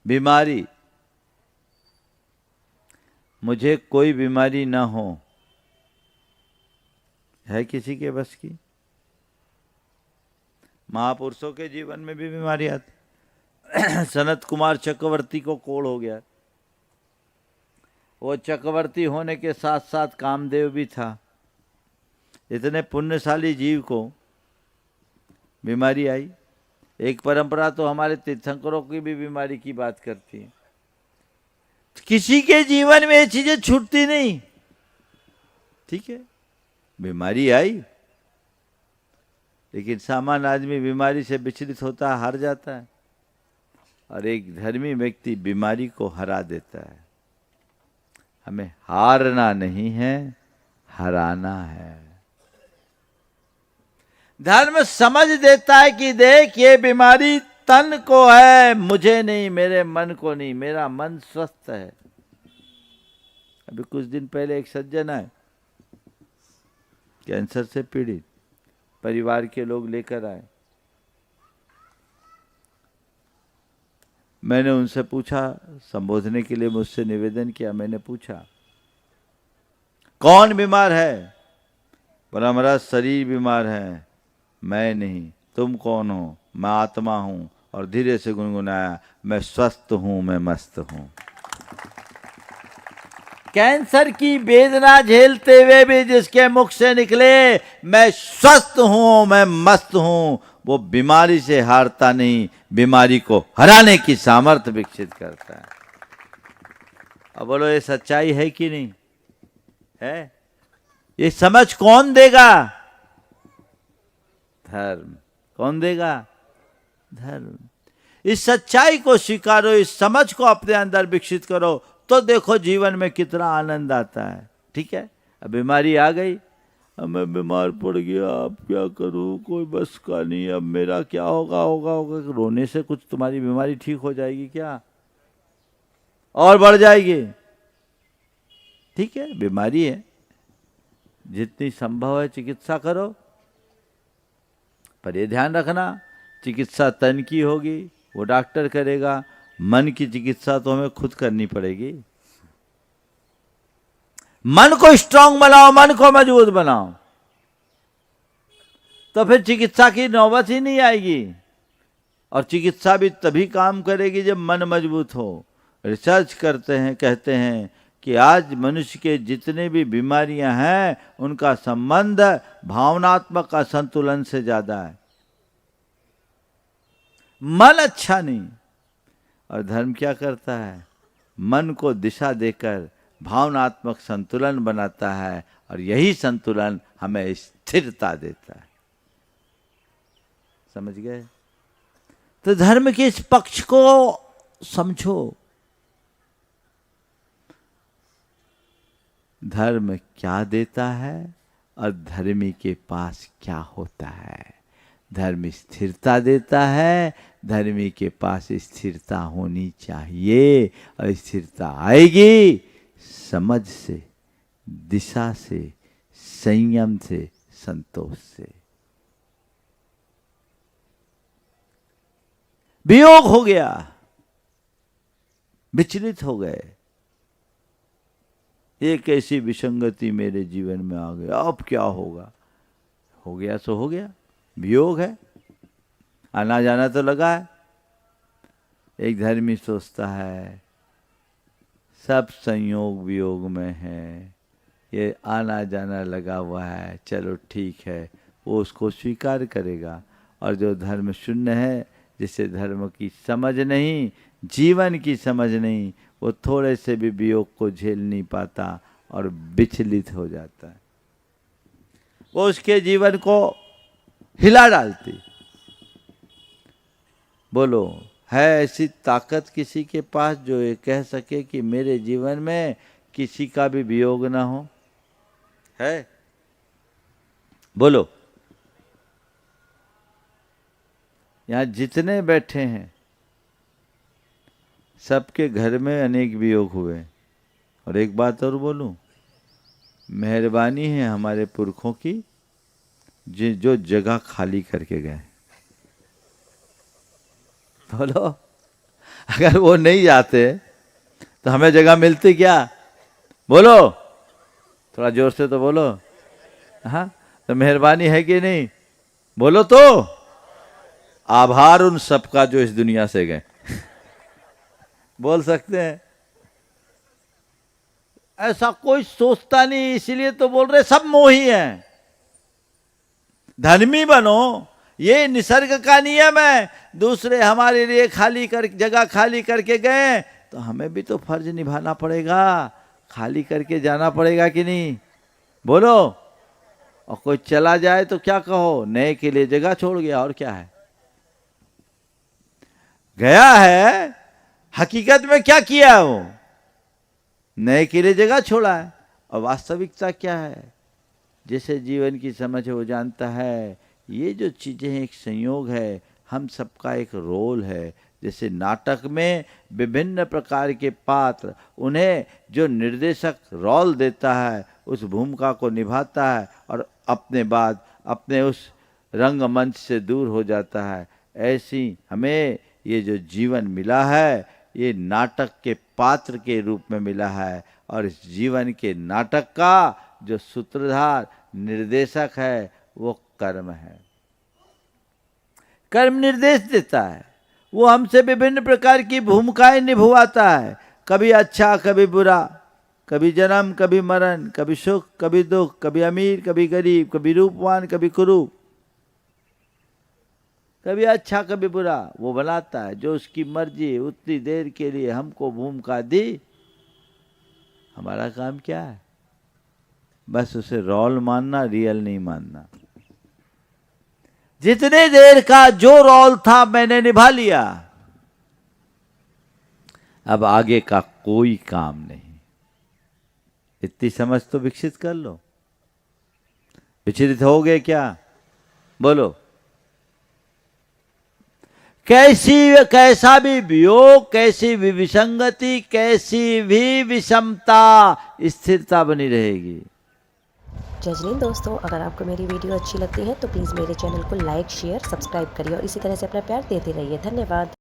बीमारी, मुझे कोई बीमारी ना हो, है किसी के बस की? महापुरुषों के जीवन में भी बीमारी आती। सनत कुमार चक्रवर्ती को कोढ़ हो गया। वो चक्रवर्ती होने के साथ साथ कामदेव भी था। इतने पुण्यशाली जीव को बीमारी आई। एक परंपरा तो हमारे तीर्थंकरों की भी बीमारी की बात करती है। किसी के जीवन में ये चीजें छूटती नहीं। ठीक है, बीमारी आई, लेकिन सामान्य आदमी बीमारी से विचलित होता है, हार जाता है, और एक धर्मी व्यक्ति बीमारी को हरा देता है। हमें हारना नहीं है, हराना है। धर्म समझ देता है कि देख, ये बीमारी तन को है, मुझे नहीं, मेरे मन को नहीं, मेरा मन स्वस्थ है। अभी कुछ दिन पहले एक सज्जन आए, कैंसर से पीड़ित, परिवार के लोग लेकर आए। मैंने उनसे पूछा, संबोधने के लिए मुझसे निवेदन किया, मैंने पूछा कौन बीमार है? बोला मेरा शरीर बीमार है। मैं नहीं, तुम कौन हो? मैं आत्मा हूं। और धीरे से गुनगुनाया, मैं स्वस्थ हूं, मैं मस्त हूं। कैंसर की वेदना झेलते हुए भी जिसके मुख से निकले मैं स्वस्थ हूं, मैं मस्त हूं, वो बीमारी से हारता नहीं, बीमारी को हराने की सामर्थ्य विकसित करता है। अब बोलो, ये सच्चाई है कि नहीं है? ये समझ कौन देगा? धर्म। कौन देगा? धर्म। इस सच्चाई को स्वीकारो, इस समझ को अपने अंदर विकसित करो, तो देखो जीवन में कितना आनंद आता है। ठीक है, अब बीमारी आ गई, अब मैं बीमार पड़ गया, अब क्या करूं, कोई बस का नहीं, अब मेरा क्या होगा? होगा रोने से कुछ तुम्हारी बीमारी ठीक हो जाएगी क्या? और बढ़ जाएगी। ठीक है, बीमारी है, जितनी संभव है चिकित्सा करो, पर ये ध्यान रखना, चिकित्सा तन की होगी, वो डॉक्टर करेगा। मन की चिकित्सा तो हमें खुद करनी पड़ेगी। मन को स्ट्रांग बनाओ, मन को मजबूत बनाओ, तो फिर चिकित्सा की नौबत ही नहीं आएगी। और चिकित्सा भी तभी काम करेगी जब मन मजबूत हो। रिसर्च करते हैं, कहते हैं कि आज मनुष्य के जितने भी बीमारियां हैं, उनका संबंध भावनात्मक असंतुलन से ज्यादा है। मन अच्छा नहीं। और धर्म क्या करता है? मन को दिशा देकर भावनात्मक संतुलन बनाता है, और यही संतुलन हमें स्थिरता देता है। समझ गए? तो धर्म के इस पक्ष को समझो। धर्म क्या देता है और धर्मी के पास क्या होता है? धर्म स्थिरता देता है, धर्मी के पास स्थिरता होनी चाहिए, और स्थिरता आएगी समझ से, दिशा से, संयम से, संतोष से। वियोग हो गया, विचलित हो गए, एक ऐसी विसंगति मेरे जीवन में आ गई, अब क्या होगा? हो गया सो हो गया, वियोग है, आना जाना तो लगा है। एक धर्मी सोचता है सब संयोग वियोग में है, ये आना जाना लगा हुआ है, चलो ठीक है, वो उसको स्वीकार करेगा। और जो धर्म शून्य है, जिसे धर्म की समझ नहीं, जीवन की समझ नहीं, वो थोड़े से भी वियोग को झेल नहीं पाता और विचलित हो जाता है। वो उसके जीवन को हिला डालती। बोलो, है ऐसी ताकत किसी के पास जो ये कह सके कि मेरे जीवन में किसी का भी वियोग ना हो? है? बोलो। यहां जितने बैठे हैं सबके घर में अनेक वियोग हुए। और एक बात और बोलूं, मेहरबानी है हमारे पुरखों की जो जगह खाली करके गए। बोलो, अगर वो नहीं जाते तो हमें जगह मिलती क्या? बोलो, थोड़ा जोर से तो बोलो। हाँ, तो मेहरबानी है कि नहीं? बोलो तो। आभार उन सबका जो इस दुनिया से गए। बोल सकते हैं? ऐसा कोई सोचता नहीं, इसीलिए तो बोल रहे सब मोही हैं। धर्मी बनो, ये निसर्ग का नियम है। दूसरे हमारे लिए जगह खाली करके गए तो हमें भी तो फर्ज निभाना पड़ेगा, खाली करके जाना पड़ेगा कि नहीं? बोलो। और कोई चला जाए तो क्या कहो? नए के लिए जगह छोड़ गया, और क्या है? गया है, हकीकत में क्या किया है वो? नए के लिए जगह छोड़ा है। और वास्तविकता क्या है? जैसे जीवन की समझ है वो जानता है ये जो चीजें एक संयोग है, हम सबका एक रोल है। जैसे नाटक में विभिन्न प्रकार के पात्र, उन्हें जो निर्देशक रोल देता है उस भूमिका को निभाता है और अपने बाद अपने उस रंगमंच से दूर हो जाता है। ऐसी हमें ये जो जीवन मिला है ये नाटक के पात्र के रूप में मिला है, और इस जीवन के नाटक का जो सूत्रधार निर्देशक है वो कर्म है। कर्म निर्देश देता है, वो हमसे विभिन्न प्रकार की भूमिकाएं निभाता है, कभी अच्छा कभी बुरा, कभी जन्म कभी मरण, कभी सुख कभी दुख, कभी अमीर कभी गरीब, कभी रूपवान कभी कुरूप, कभी अच्छा कभी बुरा। वो बनाता है जो उसकी मर्जी। उतनी देर के लिए हमको भूमिका दी, हमारा काम क्या है? बस उसे रोल मानना, रियल नहीं मानना। जितने देर का जो रोल था मैंने निभा लिया, अब आगे का कोई काम नहीं। इतनी समझ तो विकसित कर लो। विचलित हो गए क्या? बोलो। कैसा भी वियोग, कैसी भी विसंगति, कैसी भी विषमता, स्थिरता बनी रहेगी। जज नहीं दोस्तों, अगर आपको मेरी वीडियो अच्छी लगती है तो प्लीज़ मेरे चैनल को लाइक शेयर सब्सक्राइब करिए और इसी तरह से अपना प्यार देते रहिए। धन्यवाद।